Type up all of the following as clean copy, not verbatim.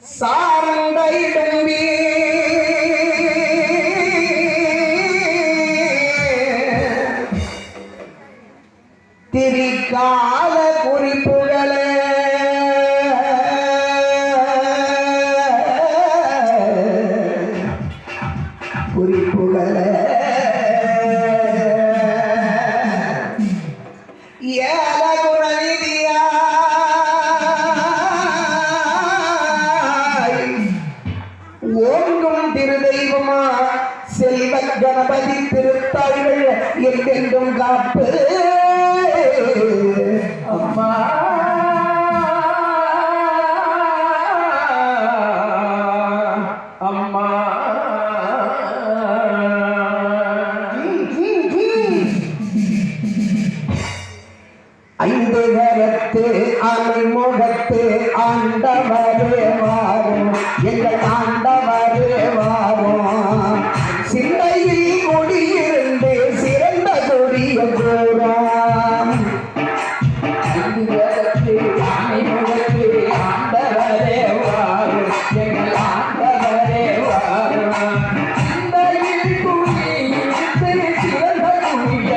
சாரண்டை தம்பி திரிகால குறிப்புகளே ஓங்கும் திருதெய்வமா செல்வ கணபதி திருத்தாள்கள் என்றென்றும் காப்பு அம்மா அம்மா ஐந்து கரத்து அணிமுகத்து ஆண்டவரே வாரும் எங்கள் ஆண்டவரே வாரும் சிந்தையில் குடியிருந்து சிறந்த கொடிய கூறாம் ஐந்து கரத்து அணிமுகத்து ஆண்டவரே வாரும் எங்கள் ஆண்டவரே வாரும் சிந்தையில் குடியிருந்து சிறந்த கொடிய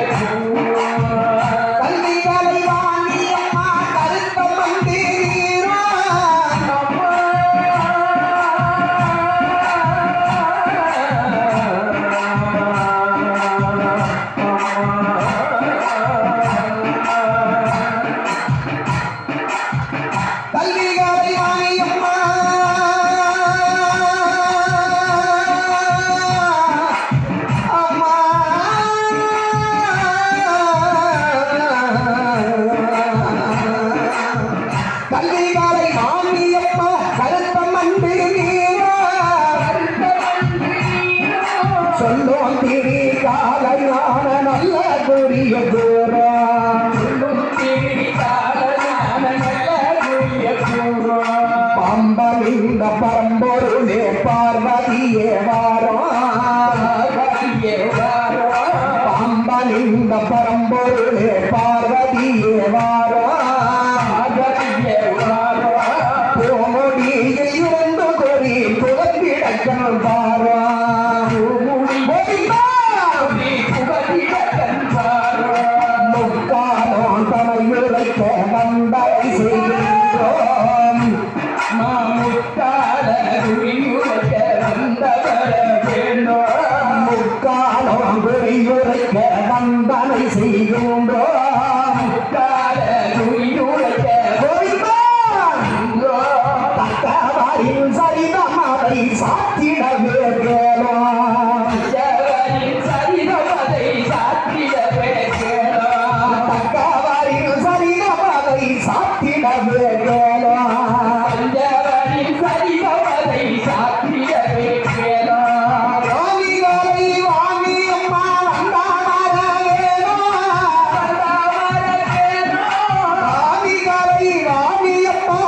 சொல்லும் திரி காலையான நல்ல குறிய கூறாம் சொல்லும் திரி காலையான நல்ல குறிய கூறாம் பம்பல் இந்த பரம்பொருளே பார்வதியே வாரம் பார்வதியே வாரம் பம்பல் இந்த பரம்பொருளே பார்வதியே வாரம் பார்வதியே வாரம் பூமுடியில் இருந்து கொடி புகழ்கிடக்கம் வாரம் முக்காலம் தலையுரைக்க வந்தாய் செய்கின்றோம் முக்கால குறியுரைக்க வந்தவர வேண்டும் முக்காலம் குறியுரைக்க வந்தனை செய்கின்றோம் முக்கால குறியுரைக்க தக்கவாரின் சரிதமாவை சாத்திடவே கேளோம் சாத்திடவே சாத்திடவே ராணிகளை வாங்கி அம்மா ராணிகளை வாங்கி அப்பா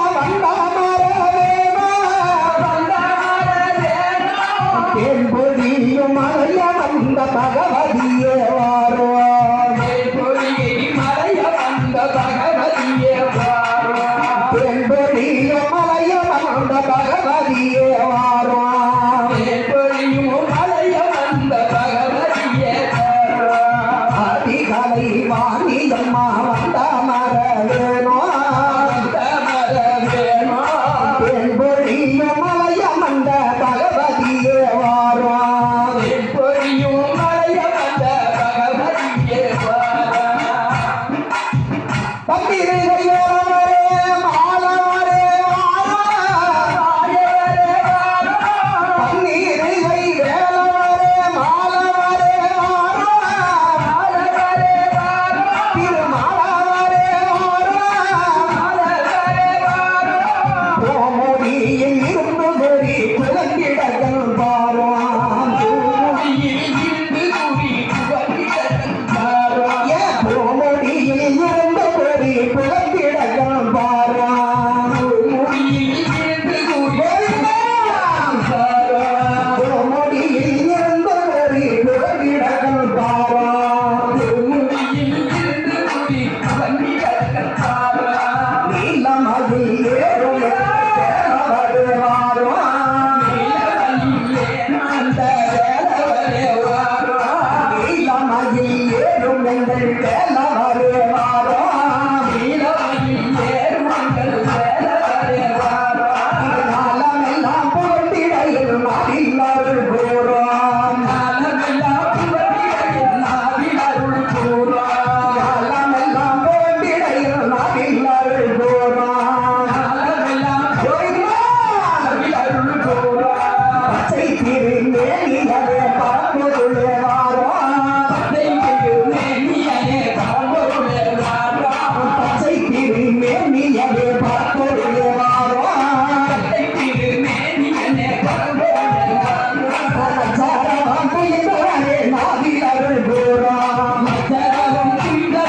தென்பொழியும் மலைய வந்த பகவதியே வாரோம் மலைய வந்த பகவதியே தென்பொழியும் மலைய வந்த பகவதியே